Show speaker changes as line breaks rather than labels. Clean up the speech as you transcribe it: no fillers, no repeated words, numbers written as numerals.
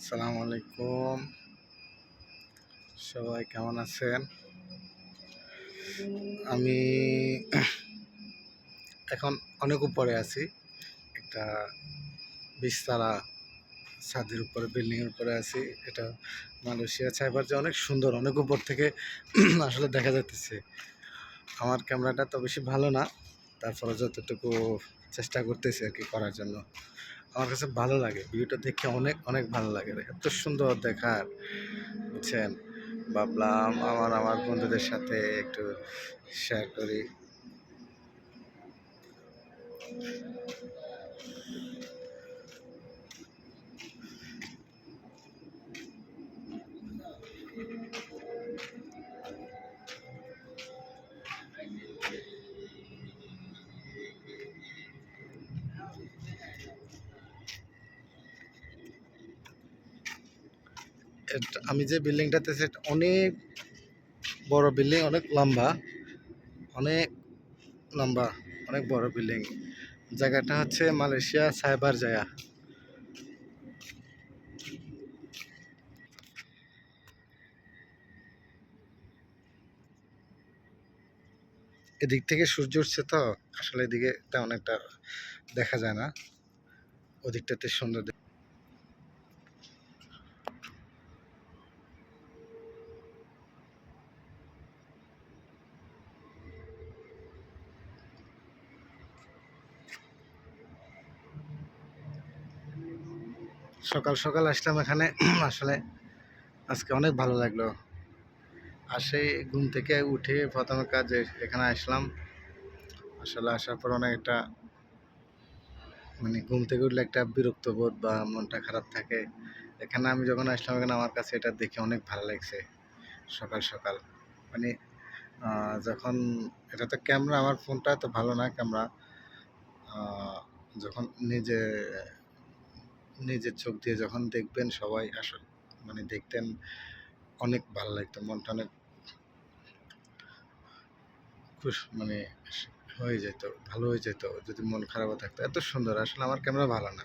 আসসালামু আলাইকুম। সবাই কেমন আছেন? আমি এখন অনেক উপরে আছি। একটা ২০ তলা ছাদের উপরে, বিল্ডিংয়ের উপরে আছি। এটা মালয়েশিয়া সাইবার, যে অনেক সুন্দর, অনেক উপর থেকে আসলে দেখা যাচ্ছে। আমার ক্যামেরাটা তো বেশি ভালো না, তারপরে যতটুকু চেষ্টা করতেছি আর কি করার জন্য। আমার কাছে ভালো লাগে, ভিউটা দেখে অনেক অনেক ভালো লাগে, এত সুন্দর দেখার, বুঝছেন। ভাবলাম আমার বন্ধুদের সাথে একটু শেয়ার করি। আমি যে বিল্ডিংটাতে, সেটা অনেক বড় বিল্ডিং, অনেক লম্বা, অনেক লম্বা, অনেক বড় বিল্ডিং। জায়গাটা হচ্ছে মালয়েশিয়া সাইবার জায়গা। এদিক থেকে সূর্য উঠছে, তো আসলে এদিকে তেমন একটা দেখা যায় না, ওদিকটাতে সুন্দর। সকাল সকাল আসলাম এখানে, আসলে আজকে অনেক ভালো লাগলো। আর সেই ঘুম থেকে উঠে প্রথম কাজ এখানে আসলাম। আসলে আসার পর অনেক একটা, মানে ঘুম থেকে উঠলে একটা বিরক্ত বোধ বা মনটা খারাপ থাকে। এখানে আমি যখন আসলাম, এখানে আমার কাছে এটা দেখে অনেক ভালো লাগছে। সকাল সকাল, মানে যখন, এটা তো ক্যামেরা, আমার ফোনটা তো ভালো না ক্যামেরা, যখন নিজের চোখ দিয়ে যখন দেখবেন সবাই, আসলে মানে দেখতেন, অনেক ভালো লাগতো, মনটা অনেক খুশ, মানে হয়ে যেত, ভালো হয়ে যেত। যদি মন খারাপও থাকতো, এত সুন্দর, আসলে আমার ক্যামেরা ভালো না।